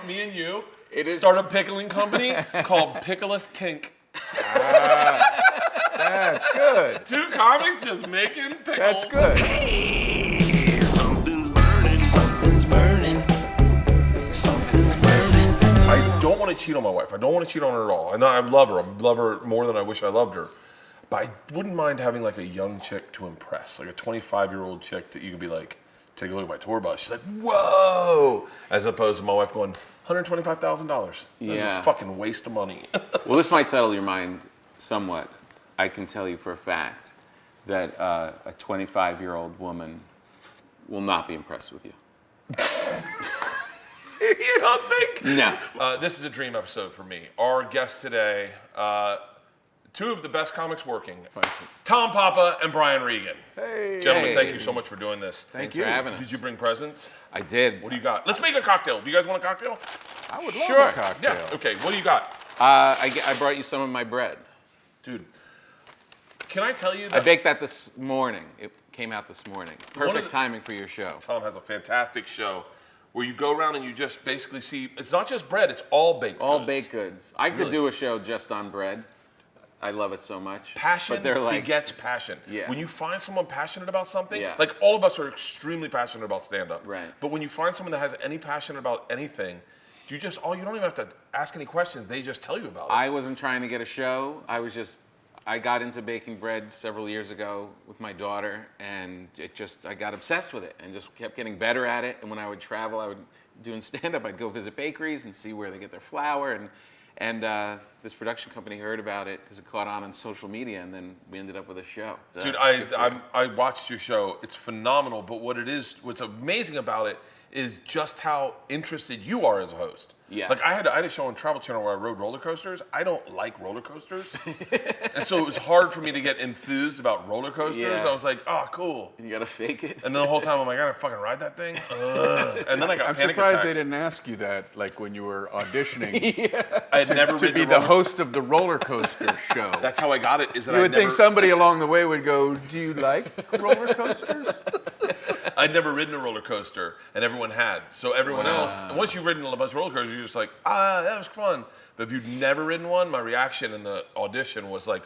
me and you start a pickling company called Pickleous Tink. That's good. Two comics just making pickles. That's good. Hey, something's burning, something's burning, something's burning. I don't want to cheat on my wife. I don't want to cheat on her at all. I know I love her. I love her more than I wish I loved her. But I wouldn't mind having like a young chick to impress, like a 25-year-old chick that you could be like, take a look at my tour bus. She's like, whoa! As opposed to my wife going, $125,000. That's a fucking waste of money. Well, this might settle your mind somewhat. I can tell you for a fact that a 25-year-old woman will not be impressed with you. You don't think? No. This is a dream episode for me. Our guests today, two of the best comics working, Tom Papa and Brian Regan. Hey. Gentlemen, thank you so much for doing this. Thanks for having us. Did you bring presents? I did. What do you got? Let's make a cocktail. Do you guys want a cocktail? I would love Sure. a cocktail. Yeah. Okay, what do you got? I brought you some of my bread. Dude, can I tell you I that baked that this morning. It came out this morning. Perfect timing for your show. Tom has a fantastic show where you go around and you just basically see, it's not just bread, it's all baked All goods. baked goods. I could Really? do a show just on bread. I love it so much. Passion but they're like, begets passion. Yeah. When you find someone passionate about something, Yeah. like all of us are extremely passionate about stand-up. Right. But when you find someone that has any passion about anything, you don't even have to ask any questions. They just tell you about it. I wasn't trying to get a show. I got into baking bread several years ago with my daughter, and I got obsessed with it and just kept getting better at it. And when I would travel, doing stand-up, I'd go visit bakeries and see where they get their flour. And this production company heard about it because it caught on social media, and then we ended up with a show. So, Dude, I watched your show. It's phenomenal. But what's amazing about it is just how interested you are as a host. Yeah. Like I had a show on Travel Channel where I rode roller coasters. I don't like roller coasters. And so it was hard for me to get enthused about roller coasters. Yeah. I was like, oh, cool. You gotta fake it. And then the whole time I'm like, I gotta fucking ride that thing. Ugh. And then I got I'm panic surprised attacks. they didn't ask you that, like when you were auditioning I had never to ridden be a the roller. host of the roller coaster show. That's how I got it. Is that You would think somebody along the way would go, "Do you like roller coasters?" I'd never ridden a roller coaster, and everyone had. So everyone else, and once you've ridden a bunch of roller coasters, you're just like, that was fun. But if you'd never ridden one, my reaction in the audition was like,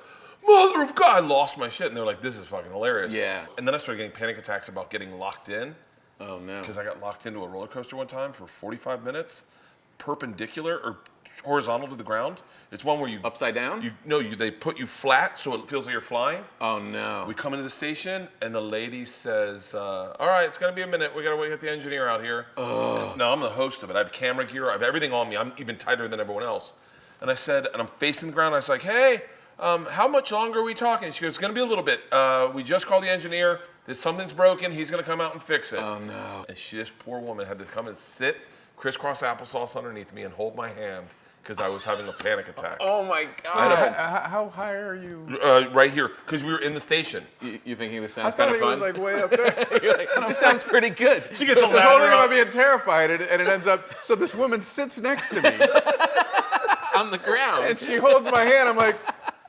mother of God, I lost my shit. And they're like, this is fucking hilarious. Yeah. And then I started getting panic attacks about getting locked in. Oh no. Because I got locked into a roller coaster one time for 45 minutes, perpendicular or horizontal to the ground. It's one where you Upside down? they put you flat so it feels like you're flying. Oh no. We come into the station, and the lady says, all right, it's going to be a minute. We got to wait get the engineer out here. Oh. No, I'm the host of it. I have camera gear. I have everything on me. I'm even tighter than everyone else. And I said, and I'm facing the ground. I was like, hey, how much longer are we talking? She goes, it's going to be a little bit. We just called the engineer. That something's broken. He's going to come out and fix it. Oh no. And this poor woman had to come and sit crisscross applesauce underneath me and hold my hand because I was having a panic attack. Oh my God. How high are you? Right here, because we were in the station. You thinking this I sounds thought kind it of fun? was like way up there. You're like, this sounds pretty good. She gets a The whole thing ladder about up. being terrified, and it ends up, so this woman sits next to me, On the ground. and she holds my hand. I'm like,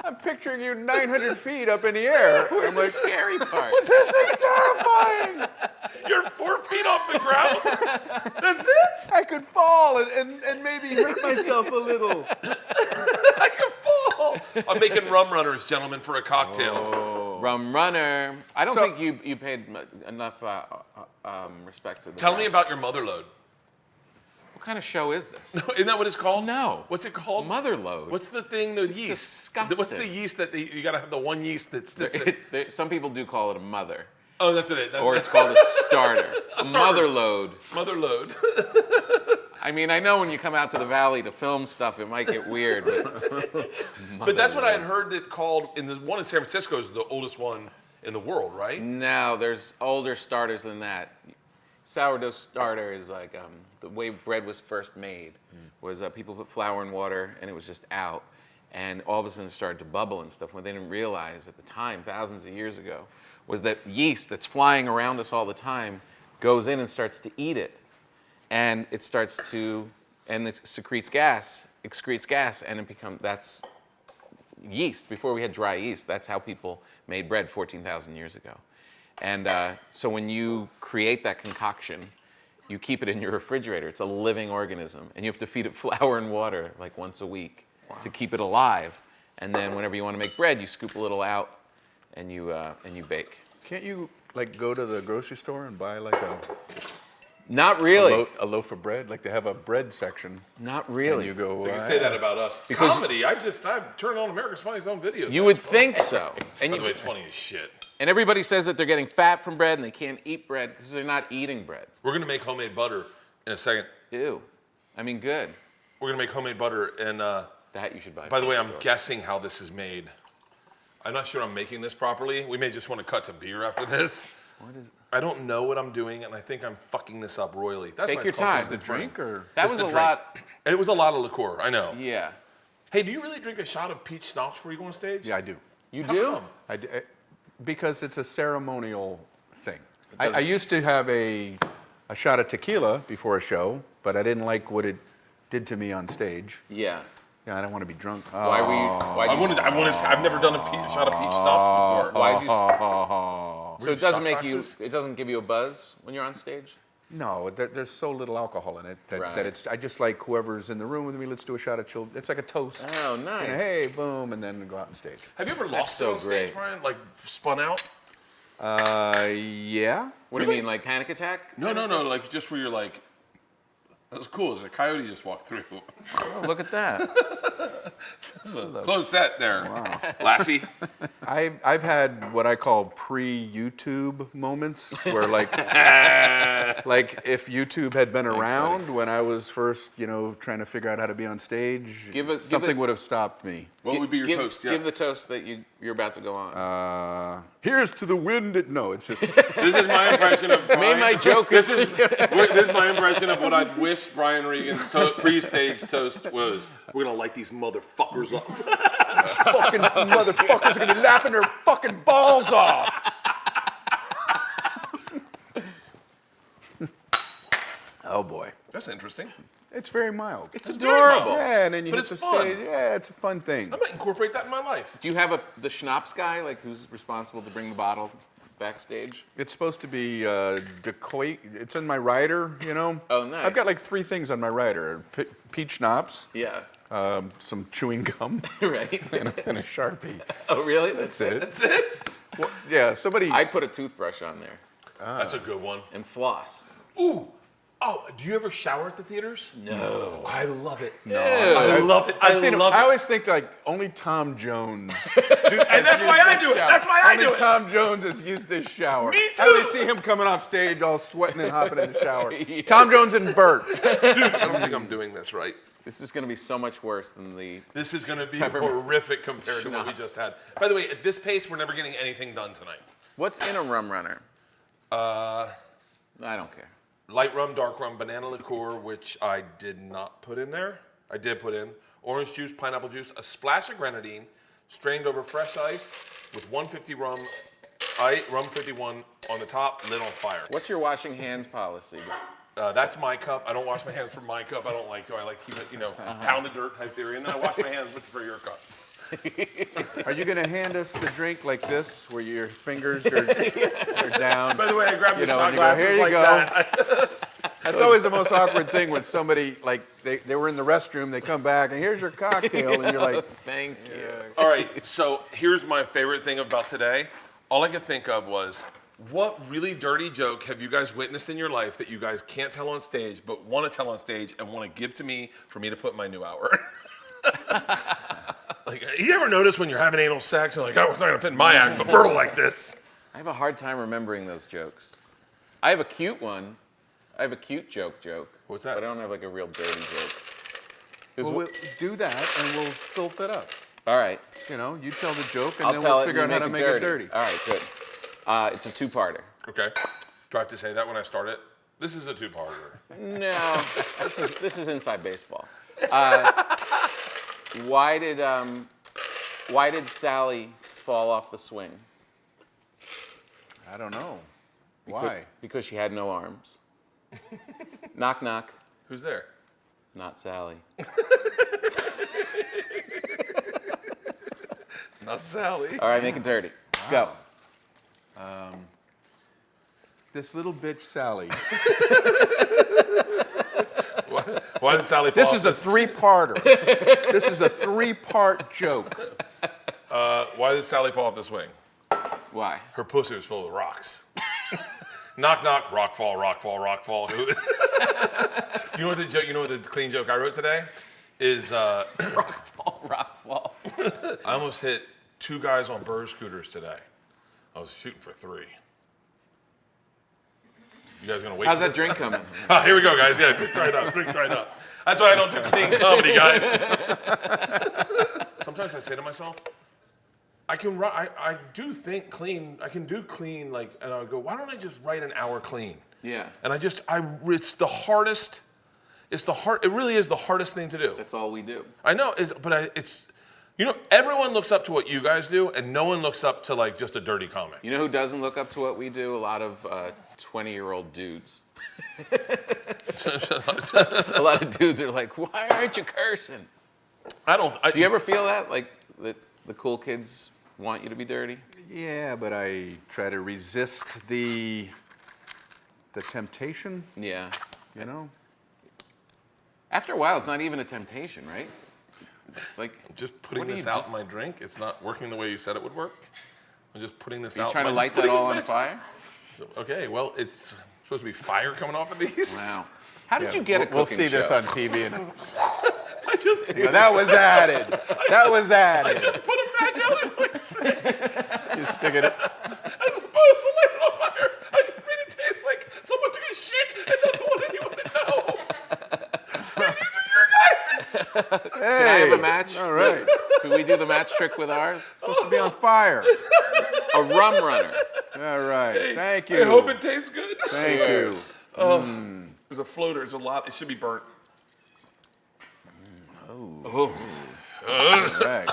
I'm picturing you 900 feet up in the air. Where's I'm the like, scary part? this is terrifying. You're 4 feet off the ground. That's it. I could fall and maybe hurt myself a little. I can fall. I'm making rum runners, gentlemen, for a cocktail. Rum runner. I don't So- think you paid enough respect to the Tell me fact. about your mother load. What kind of show is this? Isn't that what it's called? No. What's it called? Mother load. What's the thing? The yeast. disgusting. What's the yeast that you gotta have the one yeast that sits in? Some people do call it a mother, Oh, that's it. That's or it. it's called a starter. A mother load. Mother load. I mean, I know when you come out to the valley to film stuff, it might get weird. But that's what I had heard that called, the one in San Francisco is the oldest one in the world, right? No, there's older starters than that. Sourdough starter is like the way bread was first made was people put flour in water and it was just out, and all of a sudden it started to bubble and stuff. What they didn't realize at the time, thousands of years ago, was that yeast that's flying around us all the time goes in and starts to eat it, and it excretes gas, and that's yeast. Before we had dry yeast, that's how people made bread 14,000 years ago. And so when you create that concoction, you keep it in your refrigerator. It's a living organism, and you have to feed it flour and water like once a week to keep it alive. And then whenever you want to make bread, you scoop a little out, and you bake. Can't you like go to the grocery store and buy like Not really. a loaf of bread? Like they have a bread section. Not really. And you go. They can say that about us. Because- Comedy. I turn on America's Funniest Home Videos. You would think so. And By the way, it's funny as shit. And everybody says that they're getting fat from bread and they can't eat bread because they're not eating bread. We're gonna make homemade butter in a second. Ew. I mean, good. We're gonna make homemade butter, and That you should buy. by the way, from I'm store. guessing how this is made. I'm not sure I'm making this properly. We may just want to cut to beer after this. What is? I don't know what I'm doing, and I think I'm fucking this up royally. That's Take why your it's called time. Sausage The drink Brain. or That Just was the a drink. lot. It was a lot of liqueur. I know. Yeah. Hey, do you really drink a shot of peach schnapps before you go on stage? yeah, I do. You How do? come? Because it's a ceremonial thing. I doesn't- used to have a shot of tequila before a show, but I didn't like what it did to me on stage. Yeah. Yeah, I don't want to be drunk. Why were you? I've never done a shot of peach schnapps before. Why'd you? Oh, So it shot doesn't make you. glasses? It doesn't give you a buzz when you're on stage. no, there's so little alcohol in it that, Right. that it's. I just like whoever's in the room with me. Let's do a shot of chilled. It's like a toast. Oh, nice. You know, hey, boom, and then go out on stage. Have you ever lost so it on stage, great. Brian? Like spun out? Yeah. What do you mean, like panic attack? No. Like just where you're like, that was cool. There's a coyote just walked through. Oh, look at that. It's a close set there, Lassie. I've had what I call pre-YouTube moments where like like if YouTube had been around when I was first, trying to figure out how to be on stage, something would have stopped me. What would be your give, toast? Yeah. Give the toast that you're about to go on. Here's to the wind. No, it's just This is my impression of Brian. Made my joke. This is my impression of what I wish Brian Regan's pre-stage toast was. We're gonna light these motherfuckers up. fucking motherfuckers are gonna be laughing their fucking balls off. Oh boy, That's interesting. it's very mild. It's adorable. Yeah, and then you But hit it's the fun. stage. Yeah, it's a fun thing. I might incorporate that in my life. Do you have the schnapps guy, like who's responsible to bring the bottle backstage? It's supposed to be decoy. It's in my rider, Oh, nice. I've got like 3 things on my rider: peach schnapps, Yeah. some chewing gum, Right. and a Sharpie. Oh, really? That's it. That's it. Well, yeah, somebody. I put a toothbrush on there That's a good one. and floss. Ooh. Oh, do you ever shower at the theaters? No. I love it. No. I love it. I've seen him. love I it. always think like only Tom Jones. And that's why I do it. That's why I only do it. Tom Jones has used this shower. Me I always too. see him coming off stage all sweating and hopping in the shower. Yeah. Tom Jones and Bert. I don't think I'm doing this right. This is going to be so much worse than the. This is going to be Peppermint horrific compared to what we schnapps. just had. By the way, at this pace, we're never getting anything done tonight. What's in a rum runner? I don't care. Light rum, dark rum, banana liqueur, which I did not put in there. I did put in orange juice, pineapple juice, a splash of grenadine, strained over fresh ice with 150 rum, rum 51 on the top, lit on fire. What's your washing hands policy? That's my cup. I don't wash my hands from my cup. I like keep it, pounded dirt type theory. And then I wash my hands for your cup. Are you gonna hand us the drink like this, where your fingers are down? By the way, I grabbed the shot and you go, glasses here you like go. that. That's always the most awkward thing when somebody like they were in the restroom, they come back and here's your cocktail, and you're like, Thank you. All right, so here's my favorite thing about today. All I could think of was, what really dirty joke have you guys witnessed in your life that you guys can't tell on stage, but want to tell on stage and want to give to me for me to put in my new hour? Like, you ever notice when you're having anal sex and like, oh, it's not gonna fit in my act, but Brittle like this? I have a hard time remembering those jokes. I have a cute one. I have a cute joke. What's that? But I don't have like a real dirty joke. well, we'll do that and we'll filth it up. All right. You tell the joke and I'll then tell we'll it. figure You out how to make it dirty. All right, good. It's a two-parter. Okay. Do I have to say that when I start it? This is a two-parter. No, this is inside baseball. Why did Sally fall off the swing? I don't know. Why? Because she had no arms. Knock knock. Who's there? Not Sally. Not Sally. All right, make it dirty. Go. this little bitch Sally. Why did Sally fall This off is a three-parter. This is a three-part joke. Why did Sally fall off the swing? Why? Her pussy was full of rocks. Knock, knock, rock fall, rock fall, rock fall. You know what the joke? You know what the clean joke I wrote today is? Rock fall. I almost hit 2 guys on bird scooters today. I was shooting for 3. You guys gonna wait? How's for that this? drink coming? Ah, here we go, guys. Yeah, drink right up, drink right up. That's why I don't do clean comedy, guys. Sometimes I say to myself, I do think clean. I can do clean, like, and I go, why don't I just write an hour clean? Yeah. And it's the hardest. It really is the hardest thing to do. That's all we do. I know, it's, everyone looks up to what you guys do, and no one looks up to like just a dirty comic. You know who doesn't look up to what we do? A lot of 20-year-old dudes. A lot of dudes are like, why aren't you cursing? Do Do you ever feel that? Like, the cool kids want you to be dirty? Yeah, but I try to resist the temptation, Yeah. you know? After a while, it's not even a temptation, right? Like, Just putting what do this you out do? in my drink, it's not working the way you said it would work. I'm just putting this Are you out. trying to I'm light just that putting all it on fire? Okay, well, it's supposed to be fire coming off of these. Wow. How did Yeah, you get a we'll cooking see this show? on TV. And, I just that was added. That was added. just put a match out in my You stick it. as opposed to light it on fire. I just made it taste like someone took a shit and doesn't want anyone to know. These are your guys'. Can I have a match? All right. Could we do the match trick with ours? Supposed to be on fire. A rum runner. All right. Thank I you. hope it tastes good. Thank you. There's a floater. It's a lot. It should be burnt. All right.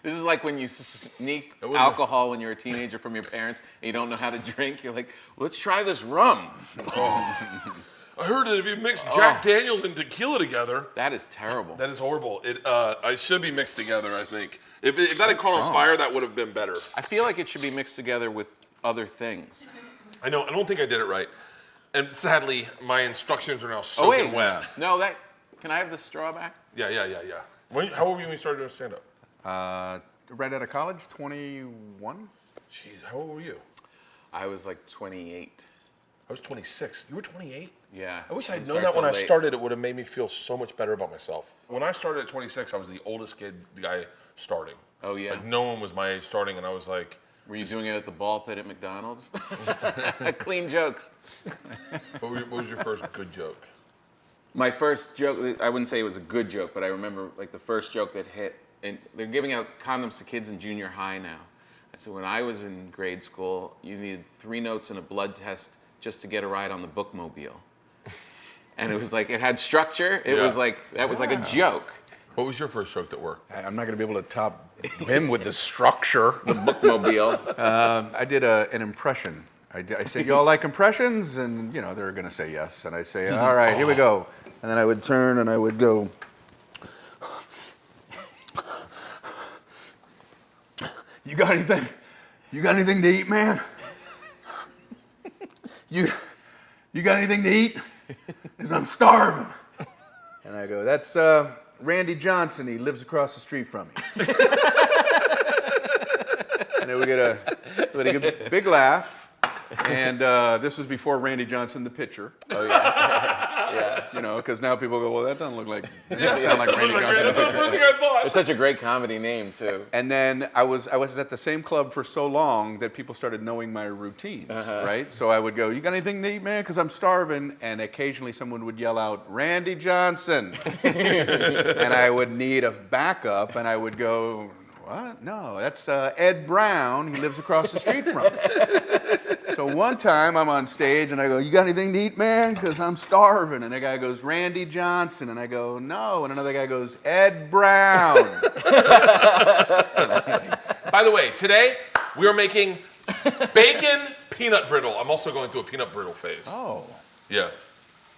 This is like when you sneak alcohol when you're a teenager from your parents and you don't know how to drink. You're like, let's try this rum. I heard that if you mix Jack Daniels and tequila together, That is terrible. that is horrible. I should be mixed together, I think. If that had caught on fire, that would have been better. I feel like it should be mixed together with other things. I know. I don't think I did it right. And sadly, my instructions are now soaking wet. No, can I have the straw back? Yeah. How old were you when you started doing stand-up? Right out of college, 21. Jeez, how old were you? I was like 28. I was 26. You were 28? Yeah. I wish I'd Didn't known start that when I till late. started. It would have made me feel so much better about myself. When I started at 26, I was the oldest guy starting. Oh, yeah? Like, no one was my age starting, and I was like, Were you doing it at the ball pit at McDonald's? Clean jokes. what was your first good joke? My first joke, I wouldn't say it was a good joke, but I remember like the first joke that hit, and they're giving out condoms to kids in junior high now. I said, when I was in grade school, you needed 3 notes and a blood test just to get a ride on the bookmobile. And it was like, it had structure. It was like, that was like a joke. What was your first joke that worked? I'm not going to be able to top him with the structure. Bookmobile. I did an impression. I said, y'all like impressions? And, they were going to say yes. And I say, all right, here we go. And then I would turn and I would go, you got anything? You got anything to eat, man? You got anything to eat? Because I'm starving. And I go, that's Randy Johnson. He lives across the street from me. And then we get a big laugh. And this was before Randy Johnson, the pitcher. Oh, yeah. Because now people go, well, that doesn't look like, sound like Randy Johnson, the That's the pitcher. first thing I thought. It's such a great comedy name, too. And then I was at the same club for so long that people started knowing my routines, right? So I would go, you got anything to eat, man? Because I'm starving. And occasionally someone would yell out, Randy Johnson. And I would need a backup, and I would go, what? No, that's Ed Brown. He lives across the street from me. So one time I'm on stage and I go, you got anything to eat, man? Because I'm starving. And a guy goes, Randy Johnson. And I go, no. And another guy goes, Ed Brown. By the way, today we are making bacon peanut brittle. I'm also going through a peanut brittle phase. Oh, Yeah.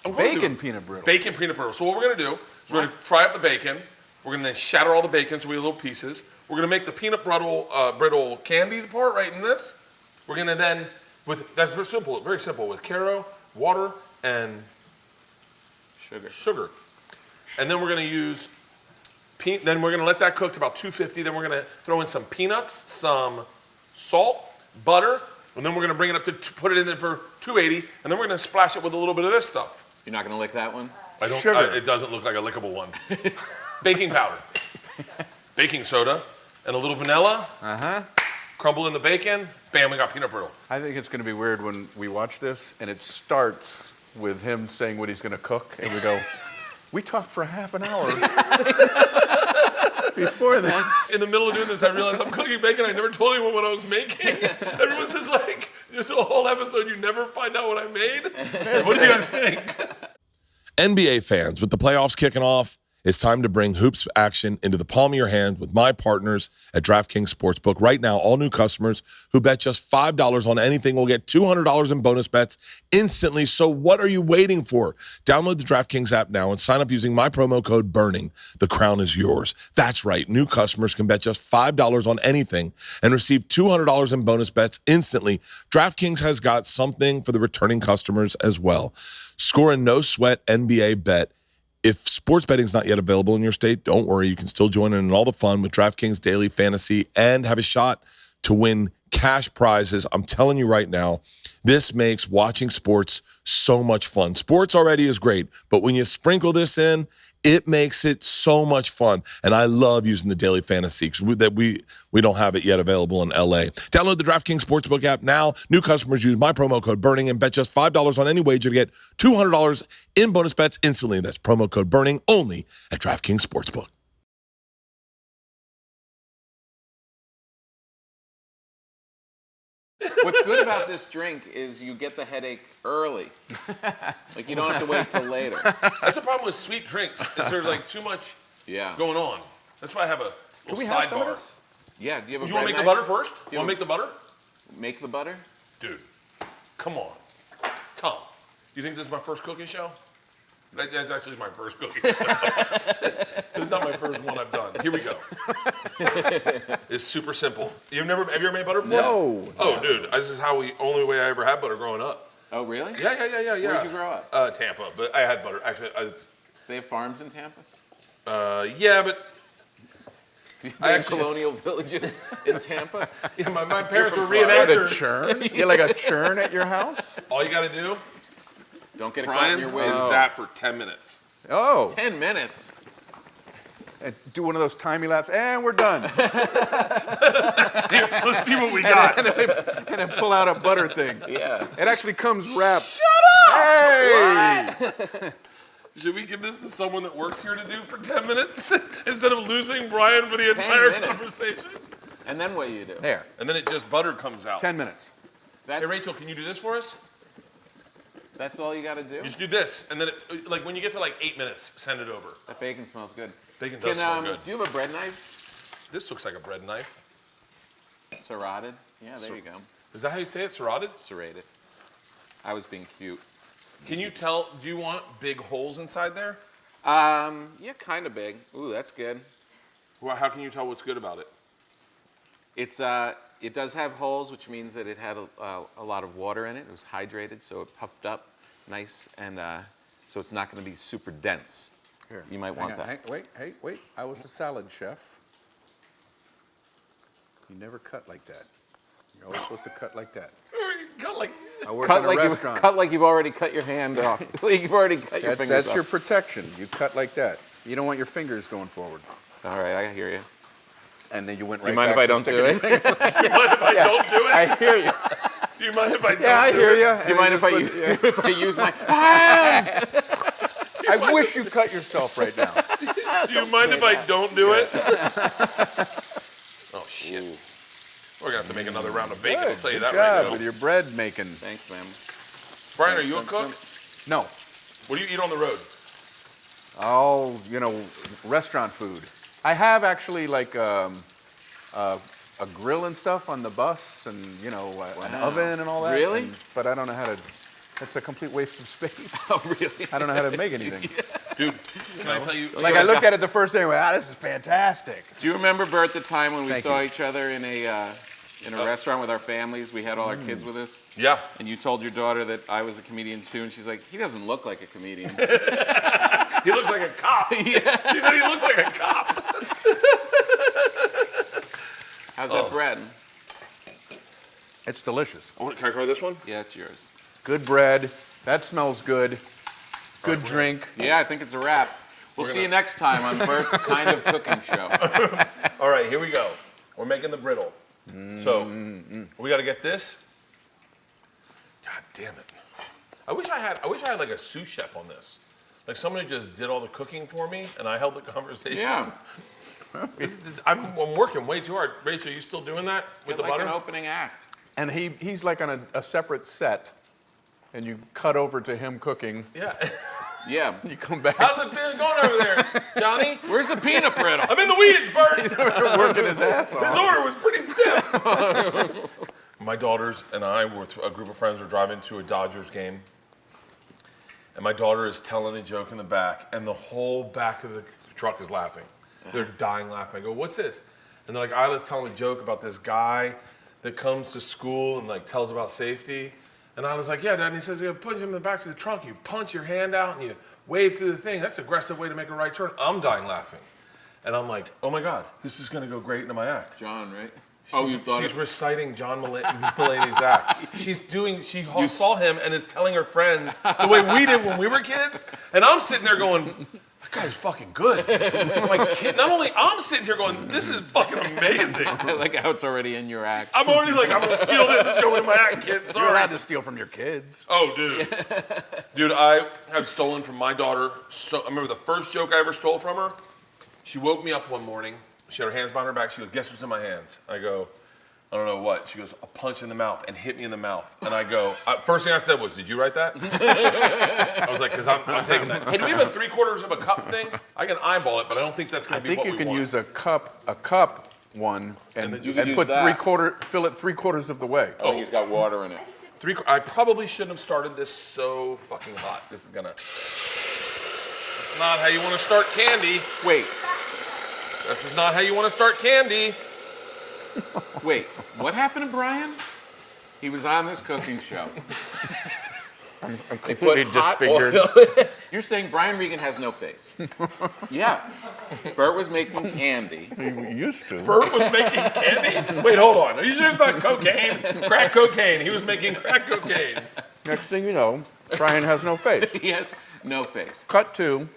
I'm going bacon through peanut brittle. Bacon peanut brittle. So what we're going to do is we're going to fry up the bacon. We're going to then shatter all the bacon so we have little pieces. We're going to make the peanut brittle candy part right in this. We're going to then, That's very simple. With Caro, water, and sugar. And then we're gonna use, then we're gonna let that cook to about 250. Then we're gonna throw in some peanuts, some salt, butter, and then we're gonna bring it up to put it in there for 280. And then we're gonna splash it with a little bit of this stuff. You're not gonna lick that one? I don't. Sugar. It doesn't look like a lickable one. Baking powder, baking soda, and a little vanilla. Crumble in the bacon. Bam, we got peanut brittle. I think it's going to be weird when we watch this and it starts with him saying what he's going to cook, and we go, we talked for half an hour before that. In the middle of doing this, I realized I'm cooking bacon. I never told anyone what I was making. Everyone's just like, just a whole episode, you never find out what I made. What do you guys think? NBA fans, with the playoffs kicking off, it's time to bring hoops action into the palm of your hand with my partners at DraftKings Sportsbook. Right now, all new customers who bet just $5 on anything will get $200 in bonus bets instantly. So what are you waiting for? Download the DraftKings app now and sign up using my promo code BURNING. The crown is yours. That's right. New customers can bet just $5 on anything and receive $200 in bonus bets instantly. DraftKings has got something for the returning customers as well. Score a no-sweat NBA bet. If sports betting is not yet available in your state, don't worry. You can still join in all the fun with DraftKings Daily Fantasy and have a shot to win cash prizes. I'm telling you right now, this makes watching sports so much fun. Sports already is great, but when you sprinkle this in, it makes it so much fun. And I love using the Daily Fantasy because we don't have it yet available in LA. Download the DraftKings Sportsbook app now. New customers use my promo code BURNING and bet just $5 on any wager to get $200 in bonus bets instantly. That's promo code BURNING only at DraftKings Sportsbook. What's good about this drink is you get the headache early. Like you don't have to wait till later. That's the problem with sweet drinks, is there's like too much going on. That's why I have a little sidebar. Yeah, do you have a You want to bread make the knife? butter first? You want to make the butter? Make the butter? Dude, come on. Tom, you think this is my first cooking show? That's actually my first cooking show. This is not my first one I've done. Here we go. It's super simple. Have you ever made butter before? No. Oh, dude, this is only way I ever had butter growing up. Oh, really? Yeah. Where'd you grow up? Tampa, but I had butter. Actually, They have farms in Tampa? yeah, but They have colonial villages in Tampa? yeah, my parents were You had a reenactors. churn? You had like a churn at your house? All you got to do, Don't get it caught Brian, in your is ways. that for 10 minutes. Oh. 10 minutes. And do one of those timey laps, and we're done. Let's see what we got. And then pull out a butter thing. Yeah. It actually comes wrapped. Shut up! Hey! Should we give this to someone that works here to do for 10 minutes instead of losing Brian for the entire minutes. conversation? And then what do you do? There. And then it just butter comes out. 10 minutes. That's, Hey, Rachel, can you do this for us? that's all you got to do? Just do this, and then like when you get to like 8 minutes, send it over. That bacon smells good. Bacon does smell good. Do you have a bread knife? This looks like a bread knife. Serrated? Yeah, there you go. Is that how you say it? Serrated? Serrated. I was being cute. Can you tell? Do you want big holes inside there? Yeah, kind of big. Ooh, that's good. Well, how can you tell what's good about it? It's it does have holes, which means that it had a lot of water in it. It was hydrated, so it puffed up nice, and so it's not going to be super dense. Here. You might want that. Wait. I was a salad chef. You never cut like that. You're always supposed to cut like that. Got like I work Cut in a like, restaurant. cut like you've already cut your hand off. Like you've already cut your fingers That's off. your protection. You cut like that. You don't want your fingers going forward. All right, I hear you. And then you went Do you right mind if back I to don't do sticking it? you mind if I don't do it? I hear you. Do you mind if I don't Yeah, I do hear it? you. Do you mind if I use my hand? I wish you cut yourself right now. Do you mind if I don't do it? Oh shit. We're gonna have to make another round of bacon. I'll tell you Good that job right now. with your bread making. Thanks, man. Brian, are you a cook? No. What do you eat on the road? Oh, restaurant food. I have actually like a grill and stuff on the bus, and an oven and all that. Really? But I don't know how to. It's a complete waste of space. Oh, really? I don't know how to make anything. Dude, can I tell you? Like I looked at it the first day and went, this is fantastic. Do you remember, Bert, the time when we Thank saw you. each other in a in a restaurant with our families. We had all our kids with us. Yeah. And you told your daughter that I was a comedian too, and she's like, he doesn't look like a comedian. He looks like a cop. Yeah. She said he looks like a cop. How's that bread? It's delicious. Can I try this one? Yeah, it's yours. Good bread. That smells good. Good drink. Yeah, I think it's a wrap. We'll see you next time on Bert's Kind of Cooking Show. All right, here we go. We're making the brittle. So we got to get this. God damn it! I wish I had like a sous chef on this. Like someone who just did all the cooking for me, and I held the conversation. Yeah. I'm working way too hard. Rachel, you still doing that with the like butter? an opening act. And he's like on a separate set, and you cut over to him cooking. Yeah. Yeah. You come back. How's it been going over there, Johnny? Where's the peanut brittle? I'm in the weeds, Bert. He's working his ass off. His order was pretty stiff. My daughters and I were a group of friends were driving to a Dodgers game, and my daughter is telling a joke in the back, and the whole back of the truck is laughing. They're dying laughing. I go, "What's this?" And they're like, "Isla's telling a joke about this guy that comes to school and like tells about safety." And I was like, "Yeah, Dad." And he says, "You punch him in the back of the trunk. You punch your hand out and you wave through the thing. That's an aggressive way to make a right turn." I'm dying laughing. And I'm like, "Oh my God, this is going to go great into my act." John, right? She's reciting John Mulaney's act. She saw him and is telling her friends the way we did when we were kids. And I'm sitting there going, "That guy's fucking good." My kid, not only I'm sitting here going, "This is fucking amazing." I like how it's already in your act. I'm already like, "I'm going to steal this. It's going in my act, kid. Sorry." You're allowed to steal from your kids. Oh, dude. Dude, I have stolen from my daughter. So I remember the first joke I ever stole from her. She woke me up one morning. She had her hands behind her back. She goes, "Guess what's in my hands?" I go, "I don't know what." She goes, "A punch in the mouth," and hit me in the mouth. And I go, first thing I said was, "Did you write that?" I was like, because I'm taking that. Hey, do we have a 3/4 of a cup thing? I can eyeball it, but I don't think that's going to be what we want. I think you can use a cup one and then you put fill it 3/4 of the way. Oh, he's got water in it. I probably shouldn't have started this so fucking hot. This is gonna. Not how you want to start candy. Wait, This is not how you want to start candy. wait. What happened to Brian? He was on this cooking show. I'm They completely put hot disfigured. oil. You're saying Brian Regan has no face? Yeah. Bert was making candy. You used to. Bert was making candy? Wait, hold on. Are you sure it's not cocaine? Crack cocaine. He was making crack cocaine. Next thing you know, Brian has no face. He has no face. Cut to.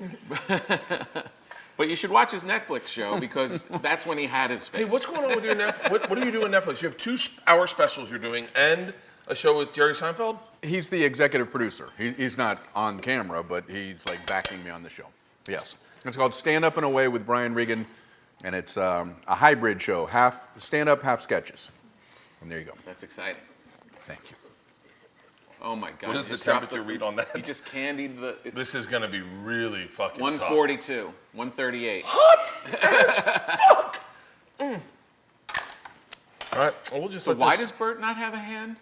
But you should watch his Netflix show because that's when he had his face. Hey, what's going on with your Netflix? What are you doing Netflix? You have 2-hour specials you're doing and a show with Jerry Seinfeld? He's the executive producer. He's not on camera, but he's like backing me on the show. Yes. It's called Stand Up and Away with Brian Regan, and it's a hybrid show, half stand-up, half sketches. And there you go. That's exciting. Thank you. Oh my God. What is he the just dropped temperature read on that? He just candied the. It's This is going to be really fucking 142, 138. Hot as fuck! All right, well, we'll just So let why this... does Bert not have a hand?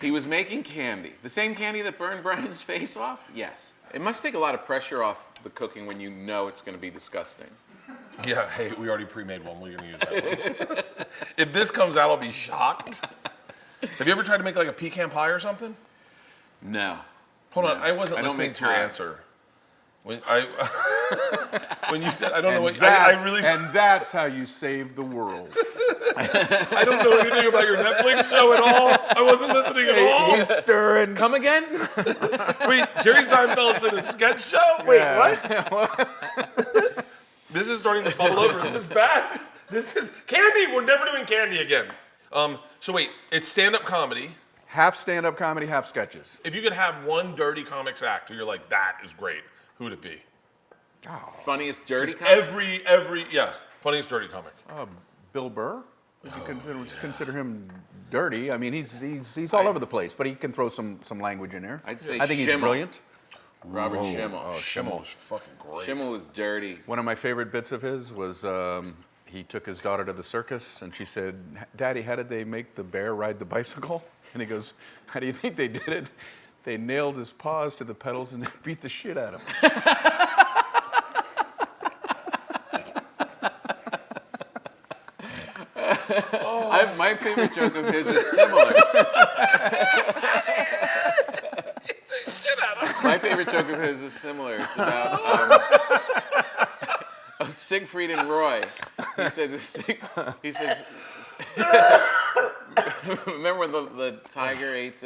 He was making candy. The same candy that burned Brian's face off? Yes. It must take a lot of pressure off the cooking when you know it's going to be disgusting. Yeah, hey, we already pre-made one. We're going to use that one. If this comes out, I'll be shocked. Have you ever tried to make like a pecan pie or something? No. Hold on, No. I wasn't I don't listening make to your pies. answer. When you said, I don't know what... And that's how you save the world. I don't know anything about your Netflix show at all. I wasn't listening at all. He's stirring. Come again? Wait, Jerry Seinfeld's in a sketch show? Wait, Yeah. what? This is starting to bubble over. This is bad. This is candy. We're never doing candy again. So wait, it's stand-up comedy. Half stand-up comedy, half sketches. If you could have one dirty comics act who you're like, that is great, who would it be? Funniest dirty comic? Funniest dirty comic. Bill Burr? Would you consider him dirty? I mean, he's all over the place, but he can throw some language in there. I'd say I think he's Schimmel. brilliant. Robert Schimmel. Oh, Schimmel is fucking great. Schimmel was dirty. One of my favorite bits of his was he took his daughter to the circus, and she said, "Daddy, how did they make the bear ride the bicycle?" And he goes, "How do you think they did it? They nailed his paws to the pedals and they beat the shit out of him." My favorite joke of his is similar. My favorite joke of his is similar. It's about Siegfried and Roy. He says, remember when the tiger ate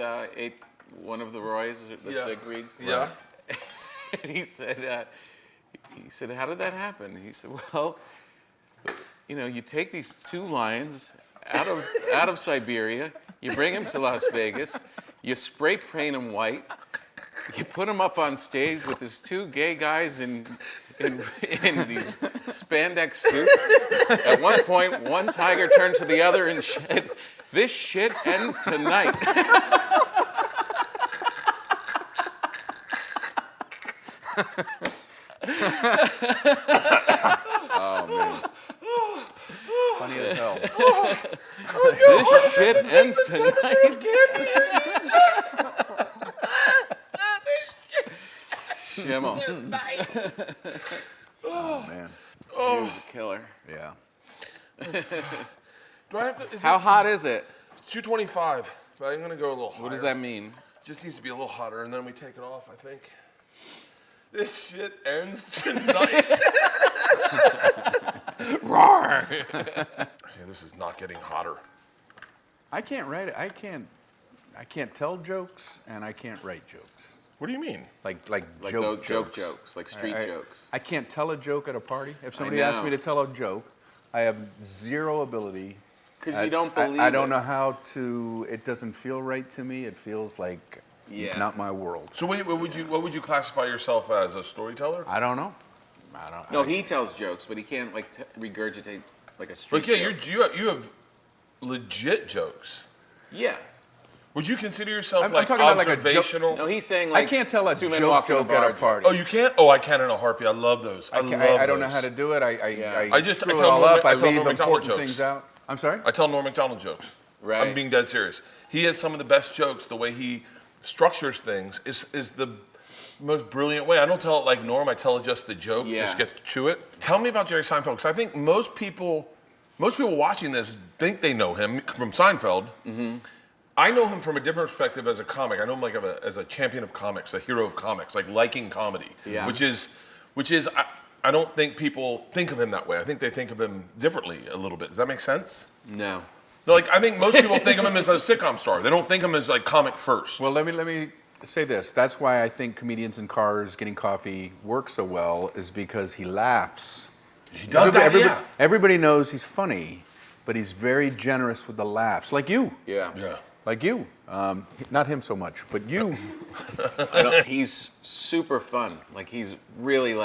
one of the Roys, the Siegfrieds? Yeah. And he said, how did that happen? He said, well, you take these two lions out of Siberia, you bring them to Las Vegas, you spray paint them white, you put them up on stage with these two gay guys in these spandex suits. At one point, one tiger turned to the other and said, "This shit ends tonight." Oh man. Funny as hell. This shit ends tonight. Schimmel. Oh man. He was a killer. Yeah. Do I have to? How hot is it? It's 225, but I'm gonna go a little higher. What does that mean? Just needs to be a little hotter, and then we take it off. I think. This shit ends tonight. Roar! Yeah, this is not getting hotter. I can't write it. I can't tell jokes and I can't write jokes. What do you mean? Like Joke jokes. jokes, like street jokes. I can't tell a joke at a party. If somebody asks me to tell a joke, I have zero ability. Because you don't believe I don't it. know how to. It doesn't feel right to me. It feels like Yeah. not my world. So what would you classify yourself as, a storyteller? I don't know. No, he tells jokes, but he can't regurgitate like a street But yeah, joke. you have legit jokes. Yeah. Would you consider yourself I'm like talking about like a joke- observational? No, he's saying like I can't tell a two men joke walking joke a bar at a joke. party. Oh, you can't? Oh, I can in a heartbeat. I love those. I I don't know how to do it. I I just- screw I it tell all Norm- up. I I tell leave Norm Macdonald important jokes. things out. I'm sorry? I tell Norm Macdonald jokes. Right. I'm being dead serious. He has some of the best jokes. The way he structures things is the most brilliant way. I don't tell it like Norm. I tell it just the joke. Yeah. Just get to it. Tell me about Jerry Seinfeld, because I think most people watching this think they know him from Seinfeld. Mm-hmm. I know him from a different perspective as a comic. I know him like as a champion of comics, a hero of comics, like liking comedy. Yeah. Which is I don't think people think of him that way. I think they think of him differently a little bit. Does that make sense? No. No, like I think most people think of him as a sitcom star. They don't think of him as like comic first. Well, let me say this. That's why I think comedians in cars getting coffee work so well, is because he laughs. he does that, Everybody knows he's funny, but he's very generous with the laughs. Like you. Yeah. Yeah. Like you. Not him so much, but you. He's super fun. Like he's really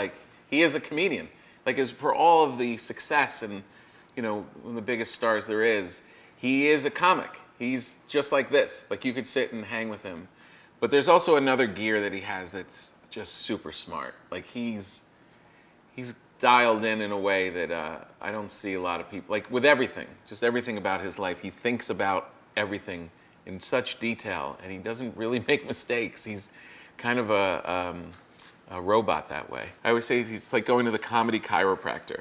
he is a comedian. Like for all of the success and one of the biggest stars there is, he is a comic. He's just like this. Like you could sit and hang with him. But there's also another gear that he has that's just super smart. Like he's dialed in a way that I don't see a lot of people. Like with everything, just everything about his life. He thinks about everything in such detail, and he doesn't really make mistakes. He's kind of a robot that way. I always say he's like going to the comedy chiropractor.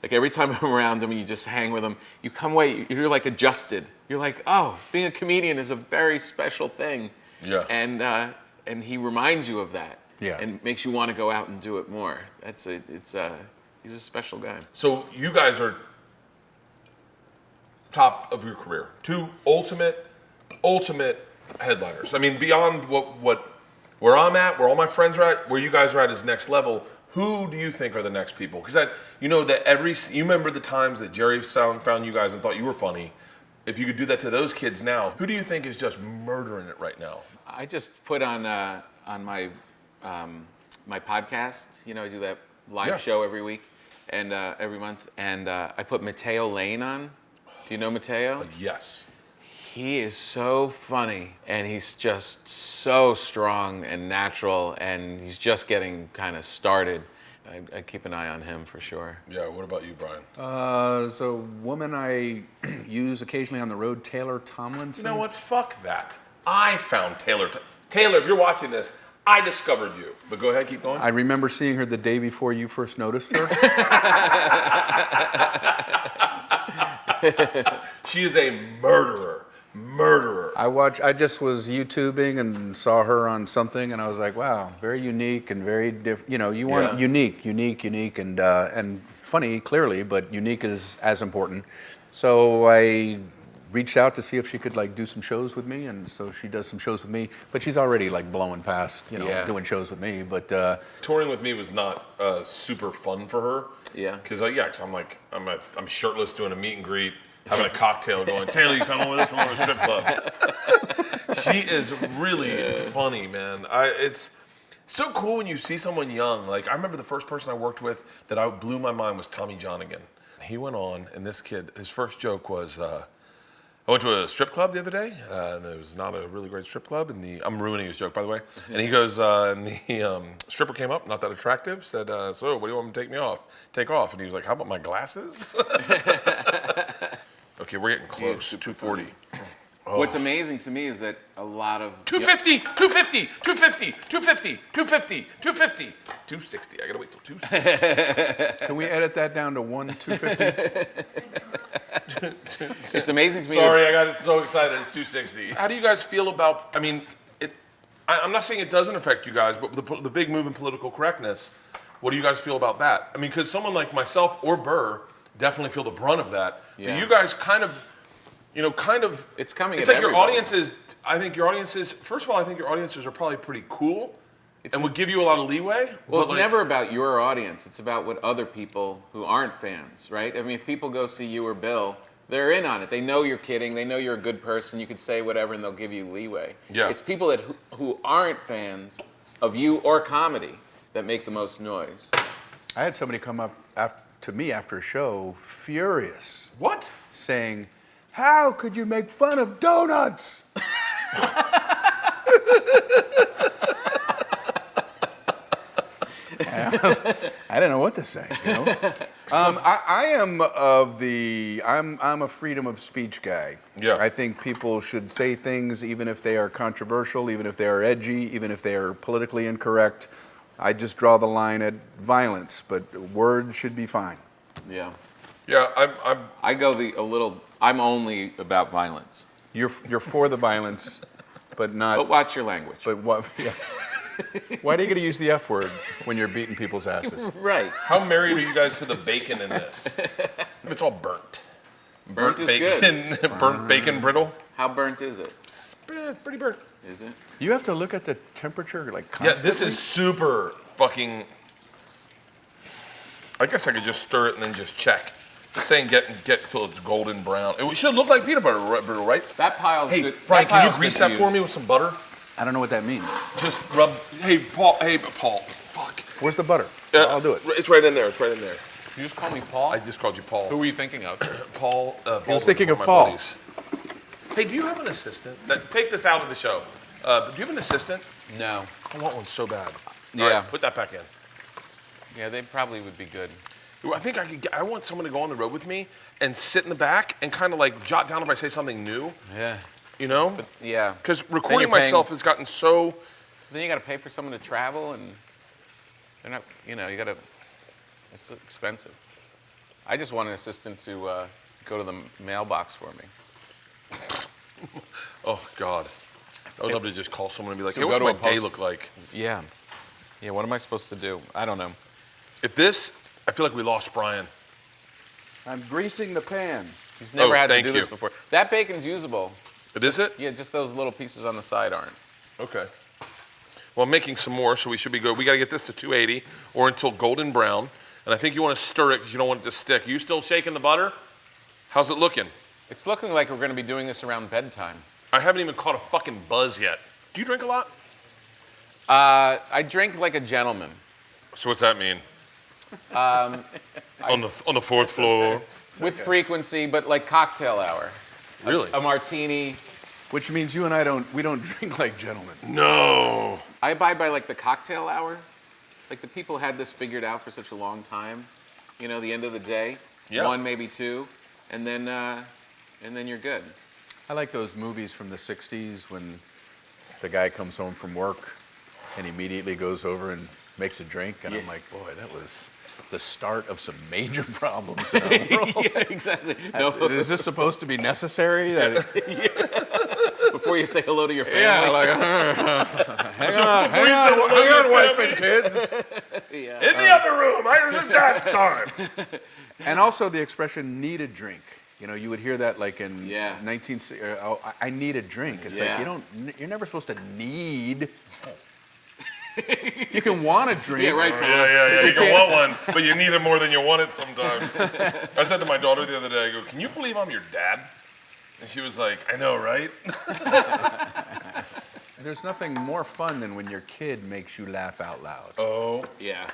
Like every time I'm around him, you just hang with him. You come away, you're like adjusted. You're like, oh, being a comedian is a very special thing. Yeah. And he reminds you of that. Yeah. And makes you want to go out and do it more. He's a special guy. So you guys are top of your career. Two ultimate headliners. I mean, beyond where I'm at, where all my friends are at, where you guys are at is next level. Who do you think are the next people? Because you remember the times that Jerry found you guys and thought you were funny. If you could do that to those kids now, who do you think is just murdering it right now? I just put on my my podcast. I do that live show every week and every month, and I put Mateo Lane on. Do you know Mateo? Yes. He is so funny, and he's just so strong and natural, and he's just getting kind of started. I keep an eye on him for sure. Yeah, what about you, Brian? There's a woman I use occasionally on the road, Taylor Tomlinson. You know what? Fuck that. I found Taylor. Taylor, if you're watching this, I discovered you. But go ahead, keep going. I remember seeing her the day before you first noticed her. She is a murderer. Murderer. I just was YouTubing and saw her on something, and I was like, wow, very unique and very different. You know, you want unique, and funny, clearly, but unique is as important. So I reached out to see if she could like do some shows with me, and so she does some shows with me. But she's already like blowing past, doing shows with me. But touring with me was not super fun for her. Yeah. Because I'm shirtless doing a meet and greet, having a cocktail, going, Taylor, you come with us? We're going to a strip club. She is really funny, man. It's so cool when you see someone young. Like I remember the first person I worked with that blew my mind was Tommy Johnigan. He went on, and this kid, his first joke was, I went to a strip club the other day, and it was not a really great strip club, and I'm ruining his joke, by the way. And he goes, and the stripper came up, not that attractive, said, so what do you want me to take off? And he was like, how about my glasses? Okay, we're getting close, 240. Oh. What's amazing to me is that a lot of 250, 250, 250, 250, 250, 250, 260. I gotta wait till 260. can we edit that down to 250? It's amazing to me. Sorry, I got so excited. It's 260. How do you guys feel about? I mean, I'm not saying it doesn't affect you guys, but the big move in political correctness. What do you guys feel about that? I mean, because someone like myself or Bert definitely feel the brunt of that. Yeah. But you guys kind of. It's coming. It's at like everybody. your audiences. I think your audiences. First of all, I think your audiences are probably pretty cool, and would give you a lot of leeway. Well, it's never about your audience. It's about what other people who aren't fans, right? I mean, if people go see you or Bill, they're in on it. They know you're kidding. They know you're a good person. You could say whatever, and they'll give you leeway. Yeah. It's people who aren't fans of you or comedy that make the most noise. I had somebody come up to me after a show, furious, What? saying, how could you make fun of donuts? I didn't know what to say, you know? I am I'm a freedom of speech guy. Yeah. I think people should say things even if they are controversial, even if they are edgy, even if they are politically incorrect. I just draw the line at violence, but words should be fine. Yeah. Yeah, I'm only about violence. You're for the violence, but not. But watch your language. But what? Yeah. Why do you get to use the F word when you're beating people's asses? Right. How married are you guys to the bacon in this? It's all burnt. Burnt is bacon, good. burnt bacon brittle. How burnt is it? It's pretty burnt. Is it? You have to look at the temperature like Yeah, constantly. this is super fucking. I guess I could just stir it and then just check. Just saying, get till it's golden brown. It should look like peanut butter, right? That pile's Hey, good. Brian, can you pile's grease good that to for use. me with some butter? I don't know what that means. Just rub. Hey, Paul. Fuck. Where's the butter? Yeah, I'll do it. It's right in there. It's right in there. You just call me Paul? I just called you Paul. Who were you thinking of? Paul. He was thinking of my Paul. buddies. Hey, do you have an assistant? Take this out of the show. Do you have an assistant? No. I want one so bad. Yeah. All right, put that back in. Yeah, they probably would be good. I think I want someone to go on the road with me and sit in the back and kind of like jot down if I say something new. Yeah. You know? Yeah. Because Then recording you're paying- myself has gotten so. Then you got to pay for someone to travel, and they're not. You got to. It's expensive. I just want an assistant to go to the mailbox for me. Oh God. I would love to just call someone and be like, So "Hey, go what's to my a day post- look like?" Yeah. Yeah. What am I supposed to do? I don't know. If this, I feel like we lost Brian. I'm greasing the pan. He's never had to thank do you. this before. That bacon's usable. But is it? Yeah, just those little pieces on the side aren't. Okay. Well, I'm making some more, so we should be good. We got to get this to 280 or until golden brown. And I think you want to stir it because you don't want it to stick. You still shaking the butter? How's it looking? It's looking like we're going to be doing this around bedtime. I haven't even caught a fucking buzz yet. Do you drink a lot? I drink like a gentleman. So what's that mean? On the fourth floor. With frequency, but like cocktail hour. Really? A martini. Which means you and I don't drink like gentlemen. No. I abide by like the cocktail hour. Like the people had this figured out for such a long time. You know, the end of the day. Yeah. 1, maybe 2, and then you're good. I like those movies from the 60s when the guy comes home from work and immediately goes over and makes a drink. And I'm like, boy, that was the start of some major problems in our world. Yeah, exactly. No, Is this supposed to be necessary? That before you say hello to your family. yeah, like, hang on, wife and kids. Yeah. In the other room. This is Dad's time. And also the expression "need a drink." You know, you would hear that like in Yeah. 19. I need a drink. It's Yeah. like you're never supposed to need. You can want a drink. Yeah, right. Yeah. You can want one, but you need it more than you want it sometimes. I said to my daughter the other day, I go, "Can you believe I'm your dad?" And she was like, "I know, right?" There's nothing more fun than when your kid makes you laugh out loud. Oh. Yeah.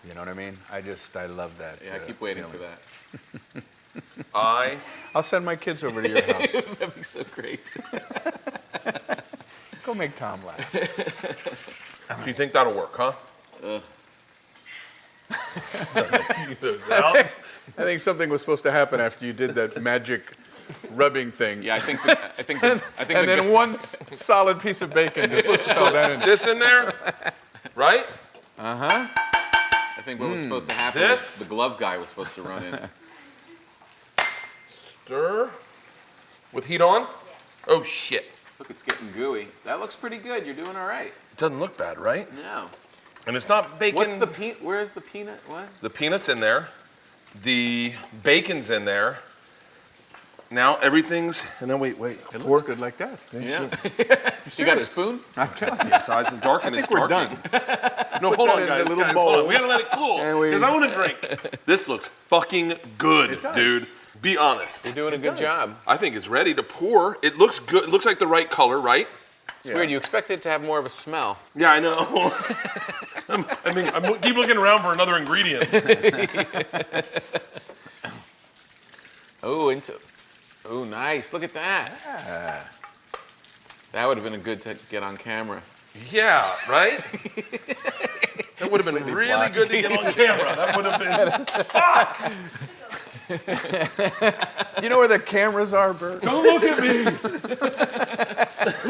You know what I mean? I love that. Yeah, I keep waiting feeling. for that. I'll send my kids over to your house. That'd be so great. Go make Tom laugh. Do you think that'll work, huh? I think something was supposed to happen after you did that magic rubbing thing. Yeah, I think And then one solid piece of bacon just fell down in it. This in there, right? I think what was supposed to happen This? is the glove guy was supposed to run in. Stir. With heat on? Oh, shit. Look, it's getting gooey. That looks pretty good. You're doing all right. It doesn't look bad, right? No. And it's not bacon. What's the peanut? Where is the peanut? What? The peanut's in there. The bacon's in there. Now everything's, and then wait. It looks good like that. Yeah. You got a spoon? I'm telling you. Size and darken. I think we're done. No, hold that on, in guys. the little Hold bowl. on. We gotta let it cool And we- because I want to drink. This looks fucking good, It does. dude. Be honest. You're doing a good job. I think it's ready to pour. It looks good. It looks like the right color, right? It's weird. You expect it to have more of a smell. Yeah, I know. I keep looking around for another ingredient. Oh, nice. Look at that. That would have been good to get on camera. Yeah, right? That would have been really good to get on camera. That would have been. Fuck! You know where the cameras are, Bert? Don't look at me!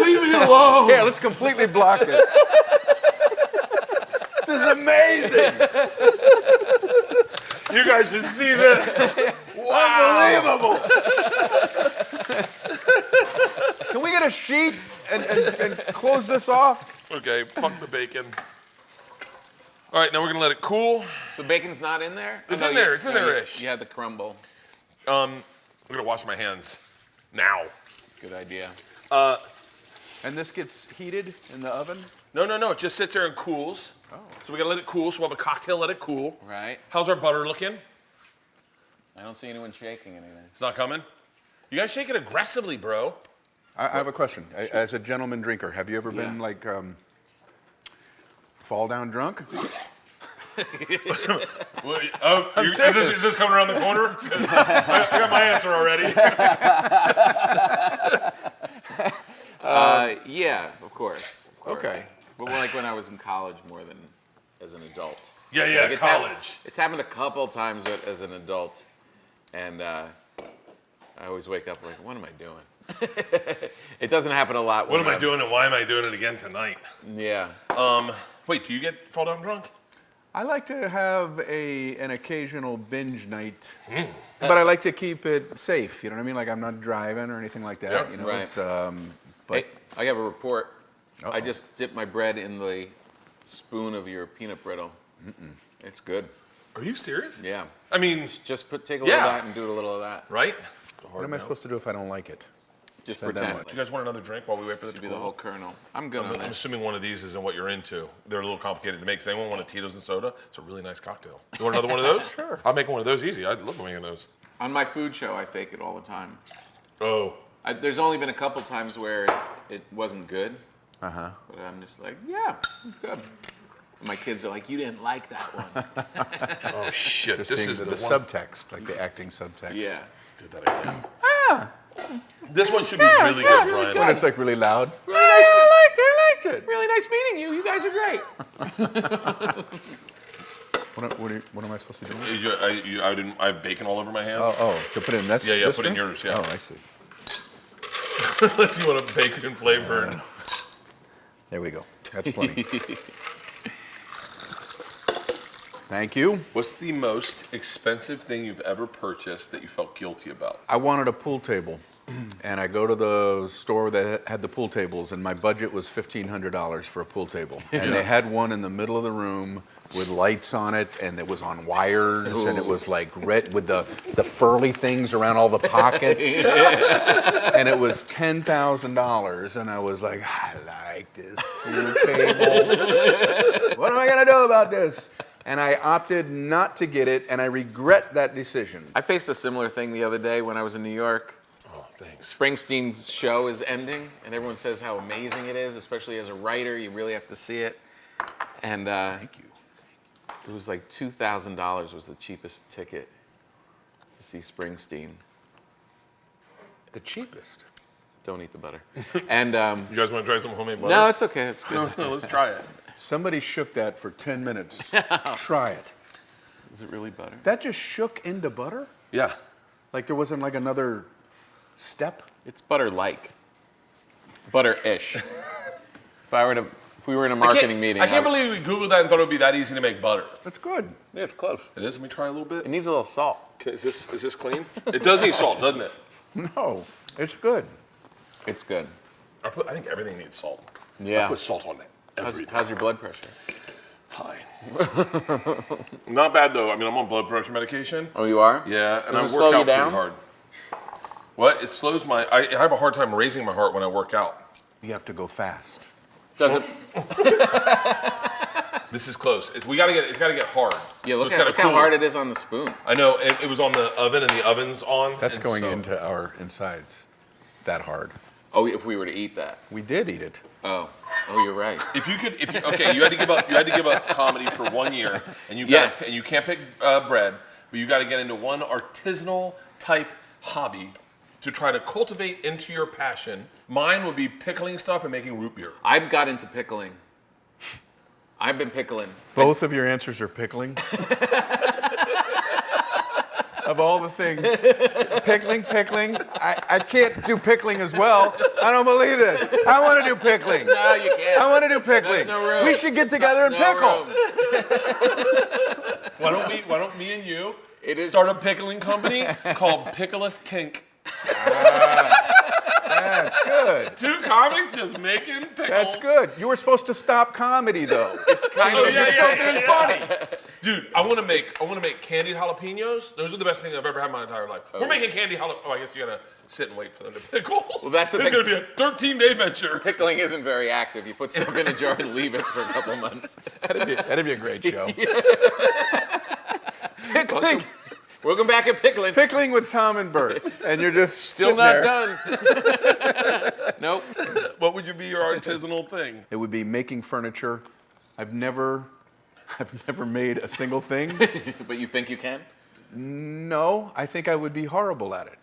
Leave me alone! Here, let's completely block it. This is amazing! You guys should see this. Unbelievable! Can we get a sheet and close this off? Okay, fuck the bacon. All right, now we're gonna let it cool. So bacon's not in there? It's in there. It's in there-ish. You had the crumble. I'm gonna wash my hands now. Good idea. And this gets heated in the oven? No. It just sits there and cools. Oh. So we gotta let it cool. So we'll have a cocktail, let it cool. Right. How's our butter looking? I don't see anyone shaking anything. It's not coming. You guys shake it aggressively, bro. I have a question. As a gentleman drinker, have you ever been like fall down drunk? Is this coming around the corner? I got my answer already. Yeah, of course. Okay. But more like when I was in college more than as an adult. Yeah, Like, it's college. It's happened a couple times as an adult, and I always wake up like, what am I doing? It doesn't happen a lot. What am I doing and why am I doing it again tonight? Yeah. Wait, do you get fall down drunk? I like to have an occasional binge night, but I like to keep it safe. You know what I mean? Like I'm not driving or anything like that. Yeah, you know, right. it's Hey, I have a report. Uh-oh. I just dipped my bread in the spoon of your peanut brittle. It's good. Are you serious? Yeah. I mean, Just take a little Yeah. of that and do a little of that. right? what am I supposed to do if I don't like it? Just Then pretend. what? Do you guys want another drink while we wait for the Should be the whole kernel. I'm good on I'm that. assuming one of these isn't what you're into. They're a little complicated to make. Does anyone want a Tito's and soda? It's a really nice cocktail. You want another one of those? Sure. I'll make one of those easy. I love making those. On my food show, I fake it all the time. Oh. There's only been a couple times where it wasn't good, Uh-huh. but I'm just like, yeah, it's good. And my kids are like, you didn't like that one. Oh, shit. Just This seeing is the the one. subtext, like the acting subtext. Yeah. Do that again. This one should be really good, Brian. When it's like really loud. I liked it. Really nice meeting you. You guys are great. What am I supposed to be doing? I have bacon all over my hands. Oh, to put in this? Yeah, this put in thing? yours, yeah. Oh, I see. If you want a bacon flavored. There we go. That's plenty. Thank you. What's the most expensive thing you've ever purchased that you felt guilty about? I wanted a pool table, and I go to the store that had the pool tables, and my budget was $1,500 for a pool table. And they had one in the middle of the room with lights on it, and it was on wires, and it was like red with the furly things around all the pockets. And it was $10,000, and I was like, I like this pool table. What am I gonna do about this? And I opted not to get it, and I regret that decision. I faced a similar thing the other day when I was in New York. Oh, thanks. Springsteen's show is ending, and everyone says how amazing it is, especially as a writer. You really have to see it. And Thank you. it was like $2,000 was the cheapest ticket to see Springsteen. The cheapest. Don't eat the butter. And You guys want to try some homemade butter? no, it's okay. It's good. No, let's try it. Somebody shook that for 10 minutes. Try it. Is it really butter? That just shook into butter? Yeah. Like there wasn't like another step? It's butter-like. Butter-ish. If we were in a marketing meeting, I can't believe we Googled that and thought it would be that easy to make butter. That's good. Yeah, it's close. It is. Let me try a little bit. It needs a little salt. Okay, is this clean? It does need salt, doesn't it? No, it's good. It's good. I think everything needs salt. I Yeah. put salt on it. How's your blood pressure? Fine. Not bad though. I mean, I'm on blood pressure medication. Oh, you are? Yeah, and Does I it work slow you out pretty down? hard. What? It slows my. I have a hard time raising my heart when I work out. You have to go fast. Does it? This is close. It's got to get hard. Yeah, So look, it's at, gotta look how cool. hard it is on the spoon. I know. It was on the oven, and the oven's on. That's and going so- into our insides. That hard. Oh, if we were to eat that. We did eat it. Oh, you're right. If you okay, you had to give up comedy for 1 year, and Yes. you can't pick bread, but you got to get into one artisanal type hobby to try to cultivate into your passion. Mine would be pickling stuff and making root beer. I've got into pickling. I've been pickling. Both of your answers are pickling. Of all the things, pickling. I can't do pickling as well. I don't believe this. I want to do pickling. No, you can't. I want to do pickling. There's no room. We should get together and No pickle. room. Why don't me and you It is- start a pickling company called Pickleous Tink? That's good. Two comics just making pickles. That's good. You were supposed to stop comedy though. It's kind Oh, of. yeah. Funny. Dude, I want to make candied jalapenos. Those are the best things I've ever had in my entire life. We're making candied jalapenos. Oh, I guess you gotta sit and wait for them to pickle. Well, that's the It's thing. gonna be a 13-day venture. Pickling isn't very active. You put stuff in a jar and leave it for a couple months. That'd be a great show. Pickling. Welcome back at Pickling. Pickling with Tom and Bert, and you're just Still sitting not there. done. Nope. What would you be your artisanal thing? It would be making furniture. I've never made a single thing. But you think you can? No, I think I would be horrible at it.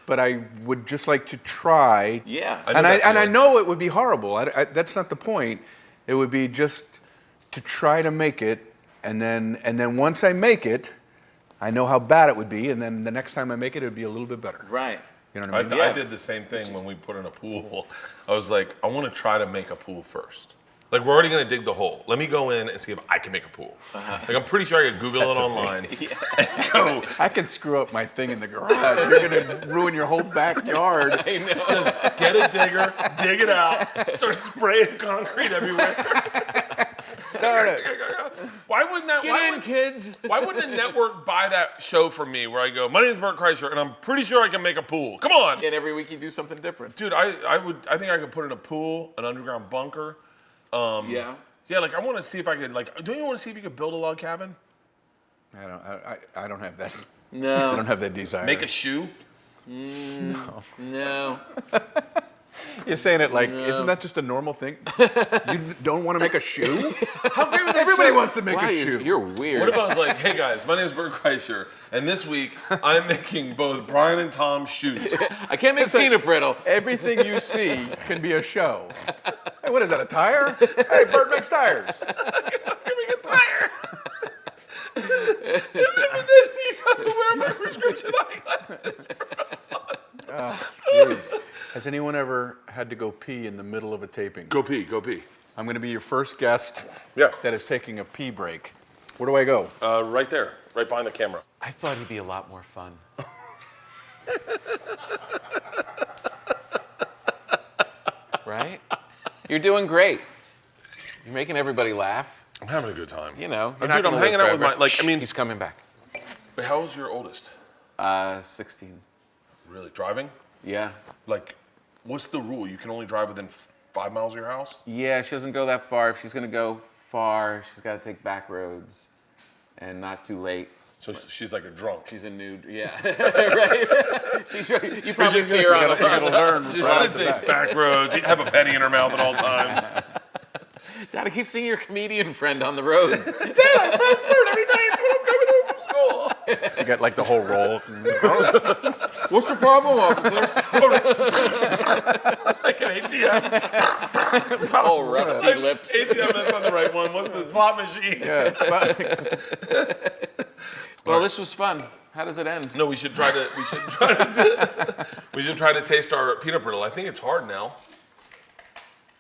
But I would just like to try. Yeah. I know And that I feeling. know it would be horrible. That's not the point. It would be just to try to make it, and then once I make it, I know how bad it would be, and then the next time I make it would be a little bit better. Right. You know what I mean? I did the same thing when we put in a pool. I was like, I want to try to make a pool first. Like, we're already going to dig the hole. Let me go in and see if I can make a pool. Like, I'm pretty sure I could Google it online and go, I can screw up my thing in the garage. You're gonna ruin your whole backyard. I know. get a digger, dig it out, start spraying concrete everywhere. Why wouldn't that? Get in, kids. Why wouldn't a network buy that show from me where I go, my name's Bert Kreischer, and I'm pretty sure I can make a pool. Come on. And every week you do something different. Dude, I think I could put in a pool, an underground bunker. Yeah. Yeah, like I want to see if I could, like, don't you want to see if you could build a log cabin? I don't have that. I No. don't have that desire. Make a shoe? No. You're saying it like, isn't that just a normal thing? You don't want to make a shoe? Everybody wants to make a shoe. You're weird. What if I was like, hey guys, my name's Bert Kreischer, and this week I'm making both Brian and Tom's shoes. I can't make peanut brittle. Everything you see can be a show. Hey, what is that, a tire? Hey, Bert makes tires. Give me a tire. and then you gotta wear my prescription eyeglasses. Jeez. Has anyone ever had to go pee in the middle of a taping? Go pee, go pee. I'm going to be your first guest Yeah. that is taking a pee break. Where do I go? Right there, right behind the camera. I thought he'd be a lot more fun. Right? You're doing great. You're making everybody laugh. I'm having a good time. You know. Dude, I'm hanging out with my, like, I mean. He's coming back. Wait, how old's your oldest? 16. Really, driving? Yeah. Like, what's the rule? You can only drive within 5 miles of your house? Yeah, she doesn't go that far. If she's gonna go far, she's gotta take back roads and not too late. So she's like a drunk. She's a nude, yeah, right? You probably see her on the gotta learn. She's trying to take back roads, have a penny in her mouth at all times. Gotta keep seeing your comedian friend on the roads. Dad, I press Bert every night when I'm coming home from school. You got like the whole roll. What's the problem, officer? Like an ATM. Oh, rusty lips. ATM, that's not the right one. What's the slot machine? Yeah, it's fine. Well, this was fun. How does it end? No, we should try to taste our peanut brittle. I think it's hard now.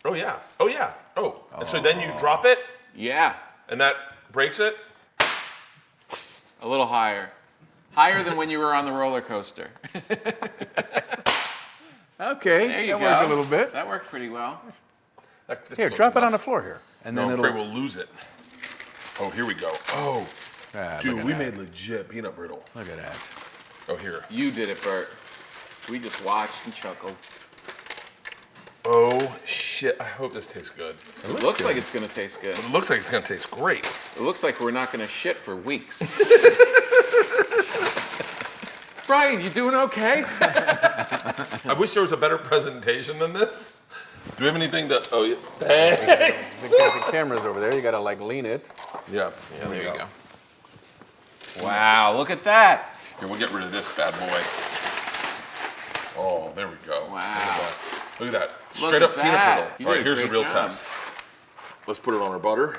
Oh yeah. Oh. And so then you drop it Yeah, and that breaks it? a little higher. Higher than when you were on the roller coaster. Okay, There you that go. worked a little bit. That worked pretty well. That's Here, close drop it enough. on the floor here. And No, then I'm afraid it'll... we'll lose it. Oh, here we go. Oh, Ah, dude, look at we that. made legit peanut brittle. Look at that. Oh, here. You did it, Bert. We just watched and chuckled. Oh, shit. I hope this tastes good. It looks like it's gonna taste good. It looks like it's going to taste great. It looks like we're not gonna shit for weeks. Brian, you doing okay? I wish there was a better presentation than this. Do we have anything to... Oh, yeah. Thanks. The camera's over there. You gotta like lean it. Yeah, There you go. Wow, look at that. Here, we'll get rid of this bad boy. Oh, there we go. Wow. Look at that. Look Straight at up peanut that. brittle. You All right, did a here's the great real job. test. Let's put it on our butter.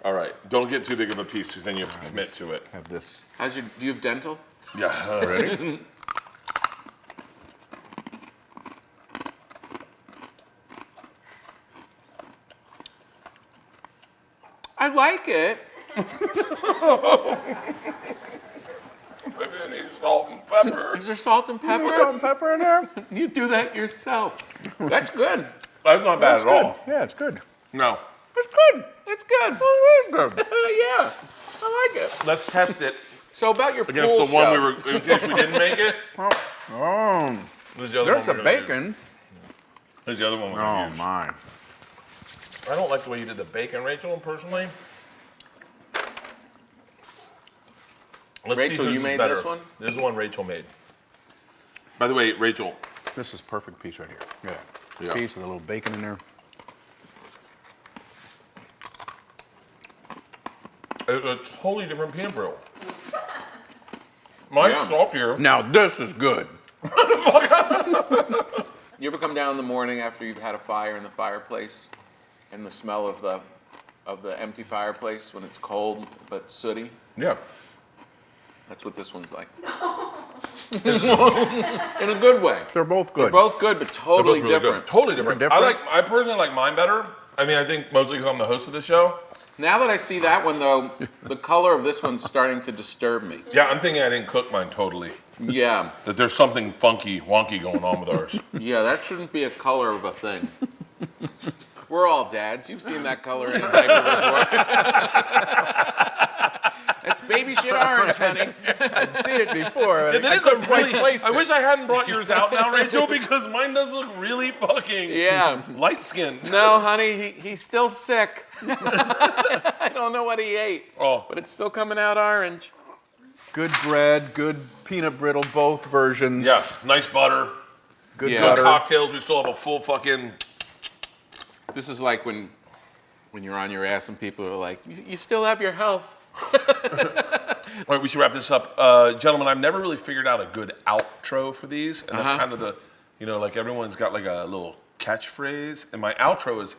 All right, don't get too big of a piece because then you have to commit to it. Have this. Do you have dental? Yeah. Ready? I like it. Maybe I need salt and pepper. Is there salt and pepper? Salt and pepper in there? You do that yourself. That's good. That's not bad It's at all. good. Yeah, it's good. No. It's good. It's good. Yeah, I like it. Let's test it So about your against pool the one show. we were, in case we didn't make it. Oh, There's the other there's one the we're gonna use. bacon. There's the other one we're Oh gonna use. my. I don't like the way you did the bacon, Rachel, personally. Let's Rachel, whose you is made better. this one? This is the one Rachel made. By the way, Rachel, This is perfect piece right here. Yeah. Yeah. Piece with a little bacon in there. it's a totally different peanut brittle. Mine's Yeah. saltier. Now this is good. You ever come down in the morning after you've had a fire in the fireplace, and the smell of the empty fireplace when it's cold but sooty? Yeah. That's what this one's like. In a good way. They're both good. They're both good, but totally They're both really different. good. Totally different. Different? I personally like mine better. I mean, I think mostly because I'm the host of the show. Now that I see that one, though, the color of this one's starting to disturb me. Yeah, I'm thinking I didn't cook mine totally. Yeah, That there's something funky, wonky going on with ours. yeah, that shouldn't be a color of a thing. We're all dads. You've seen that color in a diaper before. That's baby shit orange, honey. I've seen it before. Yeah, that is a really. I wish I hadn't brought yours out now, Rachel, because mine does look really fucking Yeah. light skinned. No, honey, he's still sick. I don't know what he ate, Oh, but it's still coming out orange. Good bread, good peanut brittle, both versions. yeah, nice butter. Good Yeah. butter. Cocktails. We still have a full fucking. This is like when you're on your ass and people are like, you still have your health. All right, we should wrap this up, gentlemen. I've never really figured out a good outro for these, and that's kind of the, like everyone's got like a little catchphrase, and my outro is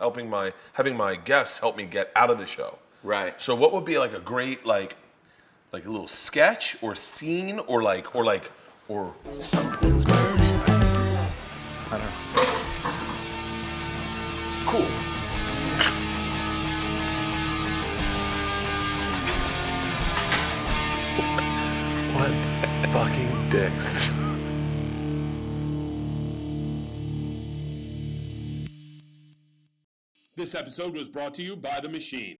having my guests help me get out of the show. Right. So what would be like a great like a little sketch or scene or Something's burning. cool. What fucking dicks. This episode was brought to you by The Machine.